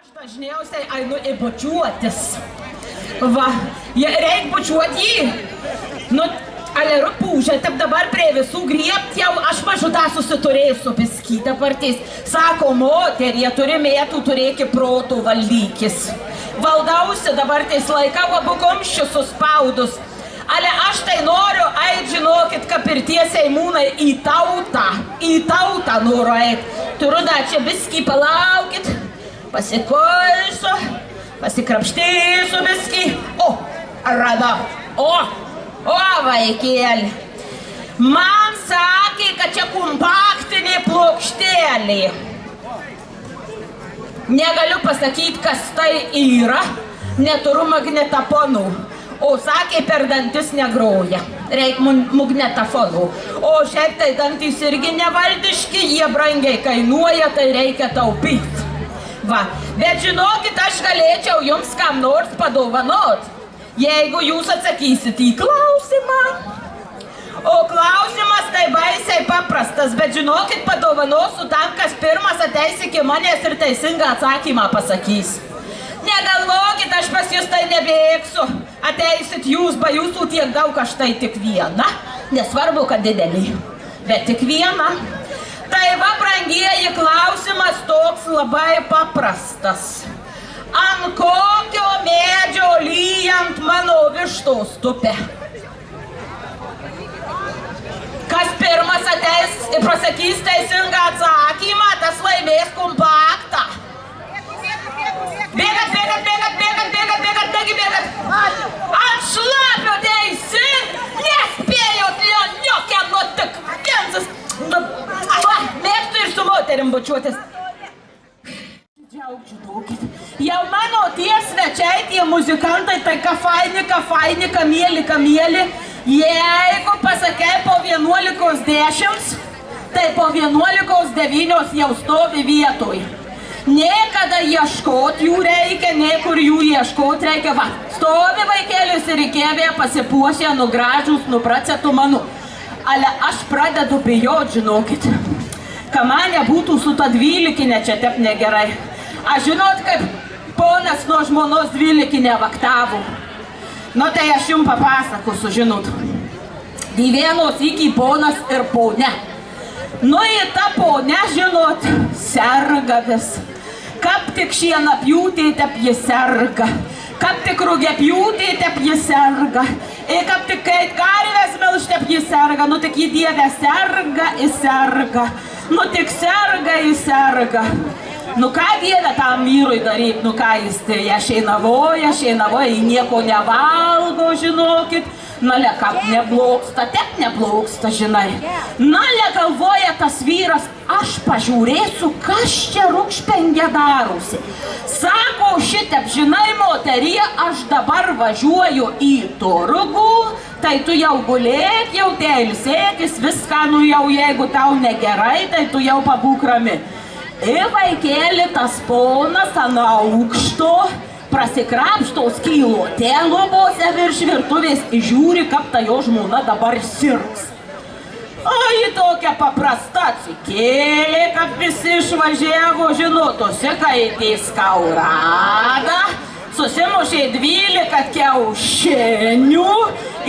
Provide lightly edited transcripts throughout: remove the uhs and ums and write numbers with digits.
Dažniausiai einu į bučiuotis. Va, reik bučiuoti jį. Nu, ale rupūžė, taip dabar prie visų griebt jau, aš mažutą susiturėsiu piskytą partys. Sako, moterį, turimėtų turėki protų valdykis. Valdausi dabar tais laiką abu kumščius suspaudus. Ale aš tai noriu, ait, žinokit, kad ir tie seimūnai į tautą noriu ait. Turiu dar čia biskį palaukit. Pasikolsiu, pasikrapštysiu biskį. O, rada. O, vaikėlį. Man sakė, kad čia kompaktinė plokštelė. Negaliu pasakyti, kas tai yra. Neturiu magnetofonų. O sakė, per dantis negroja. Reik magnetofonų. O šiaip tai dantys irgi nevaldiški, jie brangiai kainuoja, tai reikia taupyti. Va, bet žinokit, aš galėčiau jums kam nors padovanot, jeigu jūs atsakysit į klausimą. O klausimas tai baisiai paprastas, bet žinokit, padovanosiu tam, kas pirmas ateis iki manęs ir teisingą atsakymą pasakys. Negalvokit, aš pas jūs tai nebėgsiu. Ateisit jūs, ba jūsų tiek daug, aš tai tik viena. Nesvarbu, kad didelį, bet tik viena. Tai va, brangieji, klausimas toks labai paprastas. Ant kokio medžio lyjant mano vištos tupi? Kas pirmas ateis ir pasakys teisingą atsakymą, tas laimės kompaktą. Bėgat. Ant šlapio teisi, nespėjot lioniokiam nuotik. Kensas. Mėgstu ir su moterim bučiuotis. Žinokit, jau mano tie svečiai, tie muzikantai, tai kafaini, mieli. Jeigu pasakai po 11:10, tai po 11:09 jau stovi vietoj. Niekada ieškot jų reikia, niekur jų ieškot reikia. Va, stovi vaikėlis ir įkėvė pasipuošę, nugražus, nupracetų manu. Ale aš pradedu bijot, žinokit, kad man nebūtų su ta 12 čia tep negerai. Aš žinot, kaip ponas nuo žmonos 12 vaktavo. Nu tai aš jums papasakosiu, žinot. Gyvenos iki ponas ir ponė. Nu į tą ponę, žinot, serga vis. Kap tik šieną pjūtė, tep jis serga. Kap tik rūgė pjūtė, tep jis serga. Ir kap tik kai karvės melš, tep jis serga. Nu tik jį dievė serga. Nu tik serga. Nu ką dievė tam vyrui daryt, nu ką jis tai šeinavoja, jį nieko nevalgo, žinokit. Nale, kap nebloksta, tep nebloksta, žinai. Nale, galvoja tas vyras, aš pažiūrėsiu, kas čia rūkšpengė darosi. Sako, šitep, žinai, moterie, aš dabar važiuoju į turgų, tai tu jau gulėk, jau ilsėkis, viską, nu jau jeigu tau negerai, tai tu jau pabūk rami. Ir vaikėli tas ponas ant aukšto, prasikrapšto skylutė lubose virš virtuvės, žiūri, kaip ta jo žmona dabar sirgs. O ji tokia paprasta atsikėlė, kad visi išvažiavo, žinotose, kai ties kaurada, susimušė 12 kiaušinių,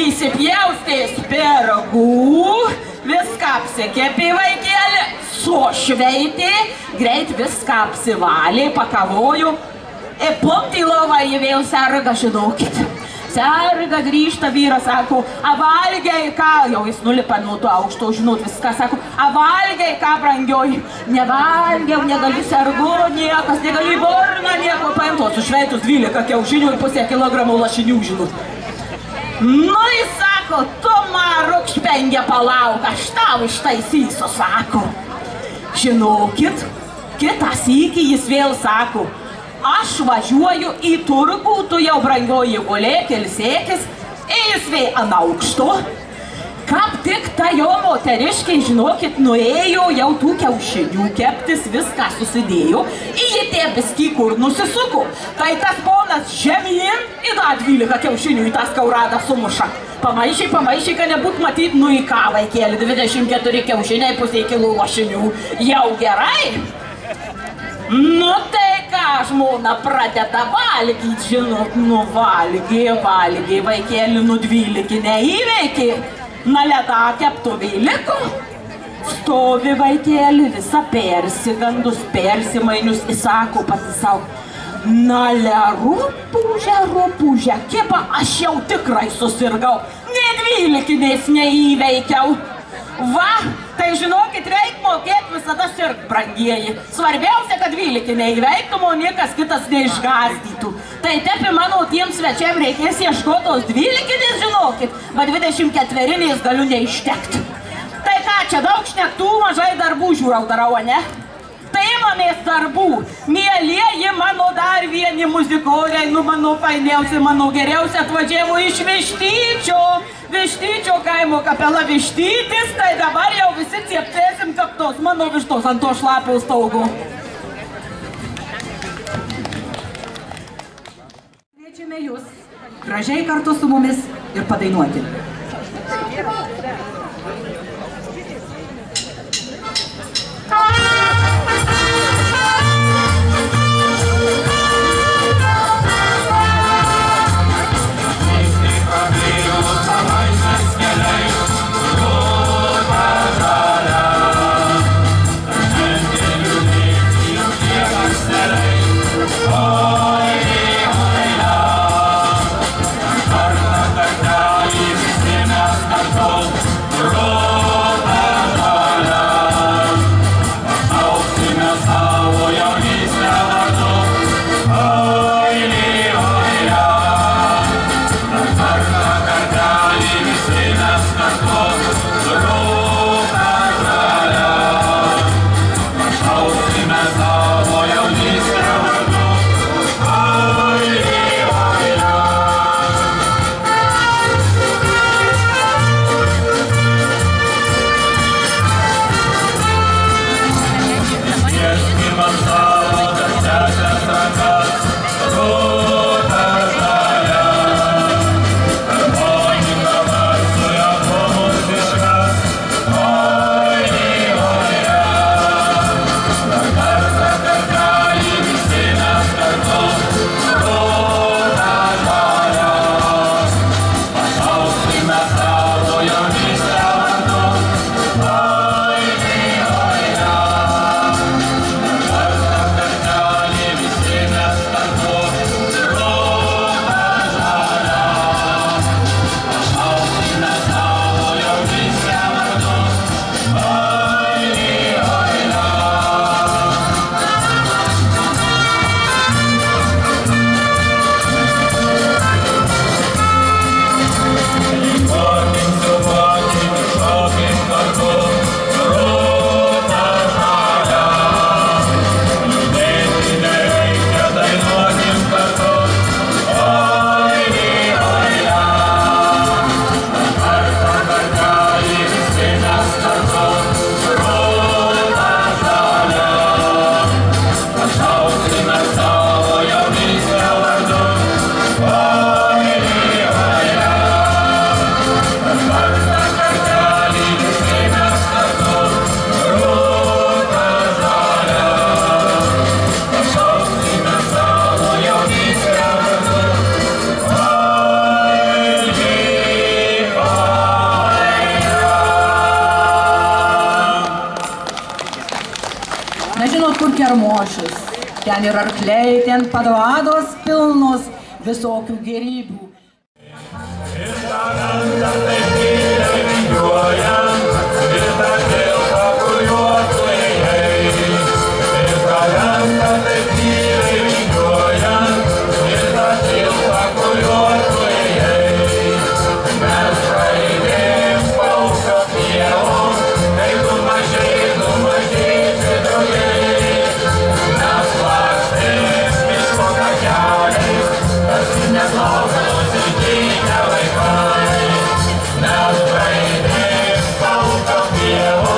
įsipjaustė spiragų, viską apsikepė vaikėlė, sušveitė, greit viską apsivalė, pakavojo. Ir plumpt į lovą jį vėl serga, žinokit. Serga, grįžta vyras, sako, avalgiai ką, jau jis nulipa nuo to aukšto, žinot, viską, sako, avalgiai ką, brangioji. Nevalgiau, negaliu sergu, niekas, negaliu į burną, nieko paimto, sušveitus 12 kiaušinių ir pusę kilogramų lašinių, žinot. Nu, jis sako, tu man rūkšpengė palauk, aš tau ištaisysiu, sako. Žinokit, kitą sykį jis vėl sako, aš važiuoju į turgų, tu jau brangioji gulėk, ilsėkis, ir jis vėl ant aukšto. Kap tik ta jo moteriškai, žinokit, nuėjo jau tų kiaušinių keptis, viską susidėjo, ir jį tie biskį kur nusisuko. Tai tas ponas žemyn, ir dar 12 kiaušinių į tą skauradą sumuša. Pamaišai, kad nebūt matyt, nu į ką vaikėlį, 24 kiaušiniai, pusė kilų lašinių. Jau gerai? Nu tai ką, žmona pradeda valgyti, žinot, nu valgė, vaikėlį nu 12 neįveikė, na leda keptuvė liko. Stovi vaikėlį visą persigandus, persimainius, įsako pati savo. Na rupūžė, kipa, aš jau tikrai susirgau, ne 12 neįveikiau. Va, tai žinokit, reik mokėti visada sirgt, brangieji. Svarbiausia, kad 12 neįveiktum, o niekas kitas neišgazdytų. Tai tepi mano tiems svečiam reikės ieškotos 12, žinokit, va 24 galiu neištekti. Tai ką, čia daug šnektų, mažai darbų žiūrau darau, ne? Tai imamės darbų. Mielieji mano dar vieni muzikoriai, nu mano fainiausi, mano geriausia atvažiavo iš Vištyčio kaimo kapela Vištytis, tai dabar jau visi cieptėsim kaktos mano vištos ant to šlapio staugo. Kviečiame jūs gražiai kartu su mumis ir padainuoti. Kur kermošius, ten ir arkliai, ten padvados pilnos visokių gėrybių. Yeah.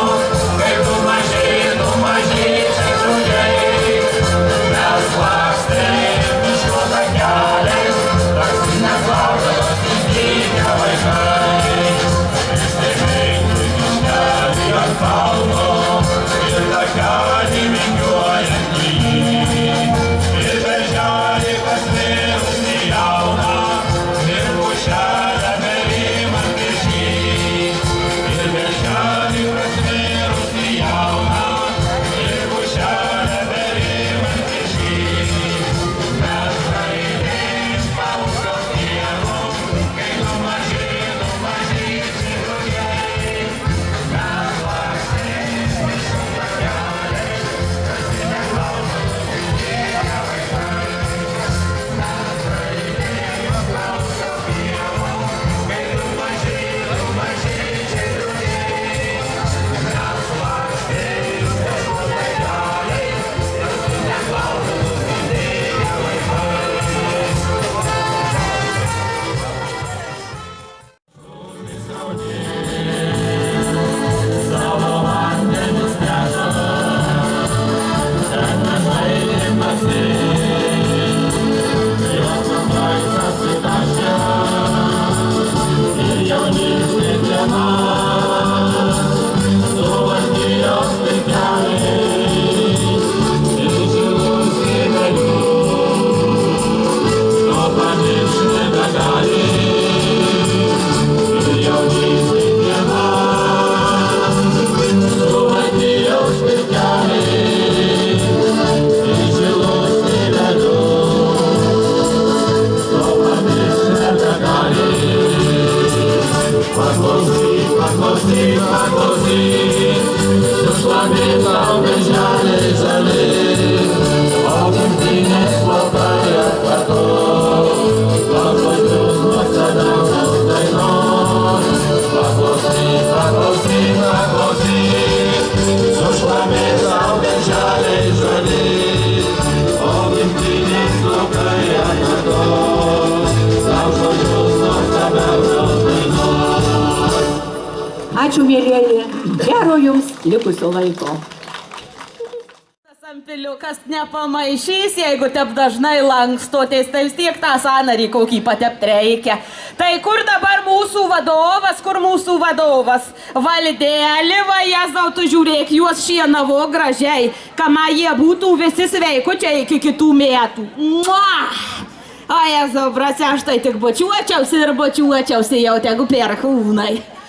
Gero jums likusio laiko. Sampiliukas nepamaišys, jeigu taip dažnai lankstotės, tai vis tiek tą sąnarį kokį patept reikia. Tai kur dabar mūsų vadovas? Valdelį, va, Jėzau, tu žiūrėk, juos šienavo gražiai, kama jie būtų visi sveikučiai iki kitų metų. O Jėzau, brase, aš tai tik bučiuočiausi ir bučiuočiausi jau tegu perkūnai.